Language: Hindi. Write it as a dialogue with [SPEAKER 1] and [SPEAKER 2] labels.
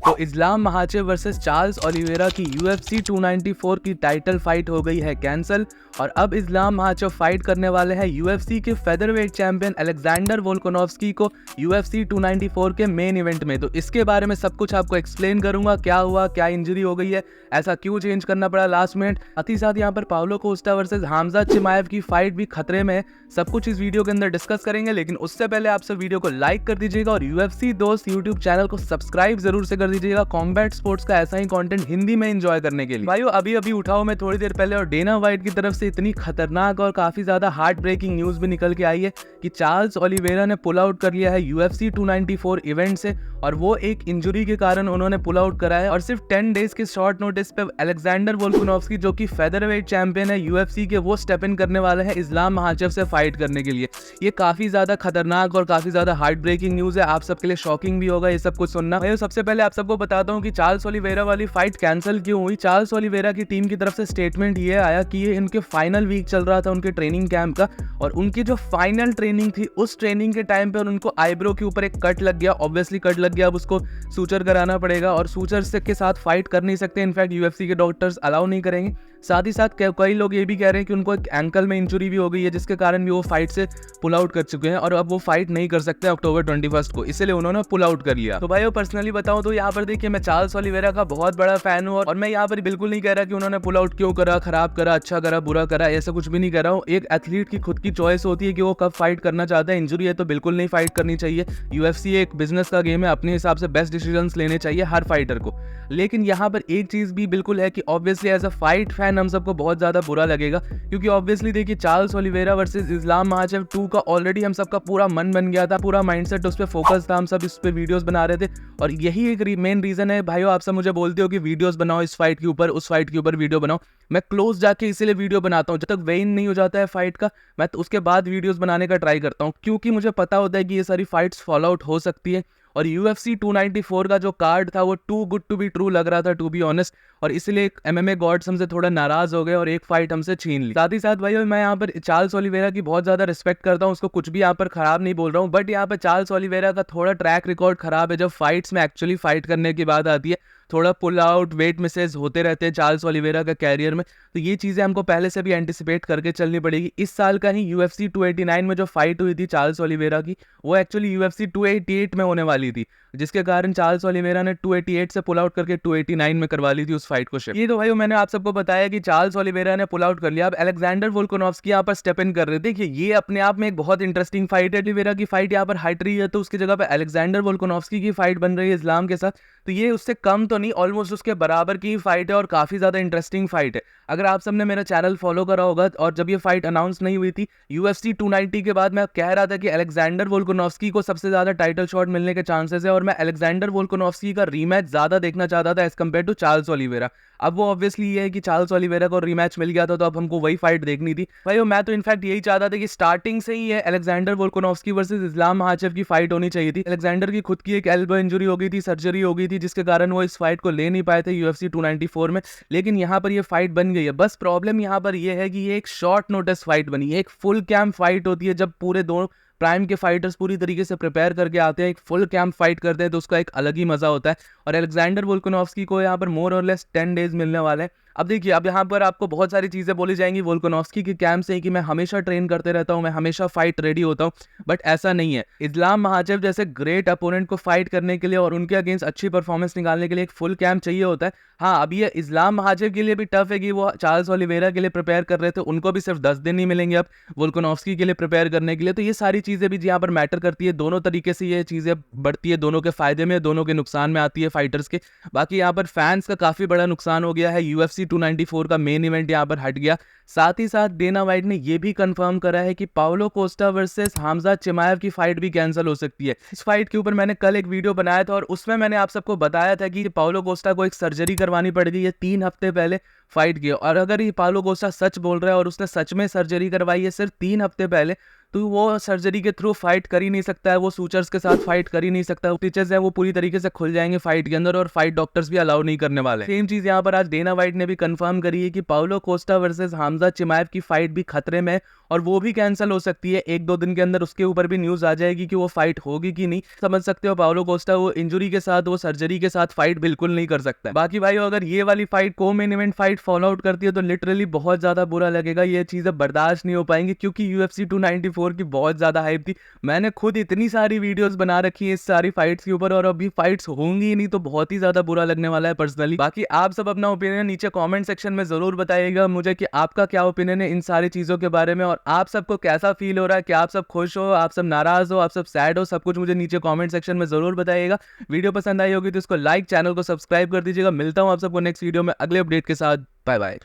[SPEAKER 1] तो इस्लाम महाचेव वर्सेस चार्ल्स ओलिवेरा की UFC 294 की टाइटल फाइट हो गई है कैंसिल और अब इस्लाम महाचेव फाइट करने वाले हैं UFC के फेदरवेट चैंपियन अलेक्जेंडर वोल्कानोव्स्की को UFC 294 के मेन इवेंट में। तो इसके बारे में सब कुछ आपको एक्सप्लेन करूंगा, क्या हुआ, क्या इंजरी हो गई है, ऐसा क्यों चेंज करना पड़ा लास्ट मिनट। साथ ही साथ यहाँ पर पाउलो कोस्टा वर्सेस हामजा चिमाएव की फाइट भी खतरे में है। सब कुछ इस वीडियो के अंदर डिस्कस करेंगे, लेकिन उससे पहले आप सब वीडियो को लाइक कर दीजिएगा और UFC दोस्त यूट्यूब चैनल को सब्सक्राइब जरूर से कर दीजिएगा कॉम्बैट स्पोर्ट्स का ऐसा ही कंटेंट हिंदी में एंजॉय करने के लिए। भाइयों अभी उठाओ मैं थोड़ी देर पहले और डेना वाइट की तरफ से इतनी खतरनाक और काफी ज्यादा हार्ट ब्रेकिंग न्यूज भी निकल के आई है कि चार्ल्स ओलिवेरा ने पुल आउट कर लिया है UFC 294 इवेंट से और वो एक इंजरी के कारण उन्होंने पुल आउट करा है और सिर्फ 10 डेज के शॉर्ट नोटिस पे अलेक्जेंडर वोल्कानोव्स्की जो कि फेदरवेट चैंपियन है UFC के, वो स्टेप इन करने वाले हैं इस्लाम महाचेव से फाइट करने के लिए। ये काफी ज्यादा खतरनाक और काफी ज्यादा हार्ट ब्रेकिंग न्यूज है, आप सबके लिए शॉकिंग भी होगा ये सब कुछ सुनना। भाई सबसे पहले आप सबको बताता हूँ कि चार्ल्स ओलिवेरा वाली फाइट कैंसिल क्यों हुई। चार्ल्स ओलिवेरा की टीम की तरफ से स्टेटमेंट ये आया कि ये इनके फाइनल वीक चल रहा था उनके ट्रेनिंग कैंप का और उनकी जो फाइनल ट्रेनिंग थी उस ट्रेनिंग के टाइम पे उनको आईब्रो के ऊपर एक कट लग गया। ऑब्वियसली कट लग गया, अब उसको सूचर कराना पड़ेगा और सूचर से के साथ फाइट कर नहीं सकते, इनफैक्ट UFC के डॉक्टर्स अलाउ नहीं करेंगे। साथ ही साथ कई लोग ये भी कह रहे हैं कि उनको एक एंकल में इंजरी भी हो गई है जिसके कारण भी वो फाइट से पुल आउट कर चुके हैं और अब वो फाइट नहीं कर सकते अक्टूबर 21 को, इसलिए उन्होंने पुल आउट कर लिया। तो भाई पर्सनली बताऊं तो यहाँ पर देखिए मैं चार्ल्स ओलिवेरा का बहुत बड़ा फैन हूँ और मैं यहाँ पर बिल्कुल नहीं कह रहा कि उन्होंने पुल आउट क्यों करा, खराब करा, अच्छा करा, बुरा करा, ऐसा कुछ भी नहीं कह रहा हूँ। एक एथलीट की खुद की चॉइस होती है कि वो कब फाइट करना चाहता है। इंजरी है तो बिल्कुल नहीं फाइट करनी चाहिए। UFC एक बिजनेस का गेम है, अपने हिसाब से बेस्ट डिसीजंस लेने चाहिए हर फाइटर को। लेकिन यहाँ पर एक चीज भी बिल्कुल है कि obviously as a fight fan हम सबको बहुत ज्यादा बुरा लगेगा क्योंकि ऑब्वियसली देखिए Charles Oliveira versus Islam Makhachev 2 का ऑलरेडी हम सबका पूरा मन बन गया था, पूरा माइंडसेट उस पर फोकस था, हम सब इस पे वीडियोस बना रहे थे और यही एक मेन रीजन है। भाइयों आप सब मुझे बोलते हो कि वीडियोस बनाओ इस फाइट के ऊपर, उस फाइट के ऊपर वीडियो बनाओ, मैं क्लोज जाके इसीलिए वीडियो बनाता हूँ। जब तक वेन नहीं हो जाता है फाइट का मैं तो उसके बाद वीडियोस बनाने का ट्राई करता हूँ क्योंकि मुझे पता होता है कि ये सारी फाइट्स फॉलो आउट हो सकती है और UFC 294 का जो कार्ड था वो too good to be true लग रहा था, टू बी ऑनेस्ट, और इसलिए MMA गॉड्स हमसे थोड़ा नाराज हो गए और एक फाइट हमसे छीन ली। साथ ही साथ भाई मैं यहाँ पर चार्ल्स ओलिवेरा की बहुत ज्यादा रिस्पेक्ट करता हूँ, उसको कुछ भी यहाँ पर खराब नहीं बोल रहा हूँ, बट यहाँ पर चार्ल्स ओलिवेरा का थोड़ा ट्रैक रिकॉर्ड खराब है जब फाइट्स में एक्चुअली फाइट करने की बात आती है। थोड़ा पुल आउट, वेट मिसेज होते रहते हैं चार्ल्स ओलिवेरा का कैरियर में, तो ये चीजें हमको पहले से भी एंटिसिपेट करके चलनी पड़ेगी। इस साल का ही UFC 289 में जो फाइट हुई थी चार्ल्स ओलिवेरा की वो एक्चुअली UFC 288 में होने वाली थी, जिसके कारण चार्ल्स ओलिवेरा ने 288 से पुल आउट करके 289 में करवा ली थी उस फाइट को शिफ्ट। ये तो भाई मैंने आप सबको बताया कि चार्ल्स ओलिवेरा ने पुल आउट कर लिया। अब अलेक्जेंडर वोल्कानोव्स्की यहाँ पर स्टेप इन कर रहे थे। देखिए ये अपने आप में एक बहुत इंटरेस्टिंग फाइट है। ओलिवेरा की फाइट यहाँ पर हट रही है तो उसकी जगह पर अलेक्जेंडर वोल्कानोव्स्की की फाइट बन रही है इस्लाम के साथ, तो ये उससे कम तो नहीं, ऑलमोस्ट उसके बराबर की फाइट है और काफी ज्यादा इंटरेस्टिंग फाइट है। अगर आप सबने मेरा चैनल फॉलो करा होगा और जब ये फाइट अनाउंस नहीं हुई थी UFC 290 के बाद मैं कह रहा था कि अलेक्जेंडर वोल्कानोव्स्की को सबसे ज्यादा टाइटल शॉट मिलने के चांसेस है और मैं अलेक्जेंडर वोल्कानोव्स्की का रीमैच ज्यादा देखना चाहता था as compare to Charles Oliveira. अब वो ऑब्वियसली ये है कि चार्ल्स ओलिवेरा को रीमैच मिल गया था तो अब हमको वही फाइट देखनी थी। भाई मैं तो इनफैक्ट यही चाहता था कि स्टार्टिंग से ही ये अलेक्जेंडर वोल्कानोव्स्की वर्सेस इस्लाम महाचेव की फाइट होनी चाहिए थी। अलेक्जेंडर की खुद की एक एल्बो इंजरी हो गई थी, सर्जरी हो गई थी, जिसके कारण वो इस फाइट को ले नहीं पाए थे UFC 294 में, लेकिन यहाँ पर ये फाइट बन गई है। बस प्रॉब्लम यहाँ पर ये है कि ये एक शॉर्ट नोटिस फाइट बनी है। एक फुल कैंप फाइट होती है जब पूरे दोनों प्राइम के फाइटर्स पूरी तरीके से प्रिपेयर करके आते हैं, एक फुल कैंप फाइट करते हैं, तो उसका एक अलग ही मजा होता है और अलेक्जेंडर वोल्कानोव्स्की को यहाँ पर मोर और लेस 10 डेज मिलने वाले हैं। अब देखिए अब यहाँ पर आपको बहुत सारी चीजें बोली जाएंगी वोल्कानोव्स्की के कैंप से कि मैं हमेशा ट्रेन करते रहता हूँ, मैं हमेशा फाइट रेडी होता हूँ, बट ऐसा नहीं है। इस्लाम महाचेव जैसे ग्रेट अपोनेंट को फाइट करने के लिए और उनके अगेंस्ट अच्छी परफॉर्मेंस निकालने के लिए एक फुल कैंप चाहिए होता है। हाँ अब ये इस्लाम महाचेव के लिए भी टफ है कि वो चार्ल्स ओलिवेरा के लिए प्रिपेयर कर रहे थे, उनको भी सिर्फ 10 दिन ही मिलेंगे अब वोल्कानोव्स्की के लिए प्रिपेयर करने के लिए, तो ये सारी चीजें भी यहाँ पर मैटर करती है। दोनों तरीके से ये चीजें बढ़ती है, दोनों के फायदे में, दोनों के नुकसान में आती है फाइटर्स के। बाकी यहाँ पर फैंस का काफी बड़ा नुकसान हो गया है, UFC 294 का मेन इवेंट यहाँ पर हट गया। साथ ही साथ डेना वाइट ने यह भी कंफर्म करा है कि पाउलो कोस्टा वर्सेस हामजा चिमाएव की फाइट भी कैंसिल हो सकती है। इस फाइट के ऊपर मैंने कल एक वीडियो बनाया था और उसमें मैंने आप सबको बताया था कि पाउलो कोस्टा को एक सर्जरी करवानी पड़ेगी, ये 3 हफ्ते पहले फाइट की, और अगर ये पाउलो कोस्टा सच बोल रहा है और उसने सच में सर्जरी करवाई है सिर्फ 3 हफ्ते पहले, तो वो सर्जरी के थ्रू फाइट कर ही नहीं सकता है, वो सूचर्स के साथ फाइट कर ही नहीं सकता। टीचर्स है वो पूरी तरीके से खुल जाएंगे फाइट के अंदर और फाइट डॉक्टर्स भी अलाउ नहीं करने वाले। सेम चीज यहाँ पर आज डेना वाइट ने भी कंफर्म करी है कि पाउलो कोस्टा वर्सेस हामजा चिमाएव की फाइट भी खतरे में है और वो भी कैंसिल हो सकती है 1-2 दिन के अंदर। उसके ऊपर भी न्यूज़ आ जाएगी कि वो फाइट होगी कि नहीं। समझ सकते हो पाउलो कोस्टा वो इंजरी के साथ, वो सर्जरी के साथ फाइट बिल्कुल नहीं कर सकता है। बाकी भाई अगर ये वाली फाइट को main event fight follow out करती है तो लिटरली बहुत ज्यादा बुरा लगेगा। ये चीजें बर्दाश्त नहीं हो पाएंगी क्योंकि UFC 294 की बहुत ज्यादा हाइप थी। मैंने खुद इतनी सारी वीडियोस बना रखी है इस सारी फाइट्स के ऊपर, और अभी फाइट्स होंगी ही नहीं तो बहुत ही ज्यादा बुरा लगने वाला है पर्सनली। बाकी आप सब अपना ओपिनियन नीचे कमेंट सेक्शन में जरूर बताइएगा मुझे कि आपका क्या ओपिनियन है इन सारी चीजों के बारे में, और आप सबको कैसा फील हो रहा है, क्या आप सब खुश हो, आप सब नाराज हो, आप सब सैड हो, सब कुछ मुझे नीचे कमेंट सेक्शन में जरूर बताइएगा। वीडियो पसंद आई होगी तो इसको लाइक, चैनल को सब्सक्राइब कर दीजिएगा। मिलता हूं आप सबको नेक्स्ट वीडियो में अगले अपडेट के साथ। Bye bye.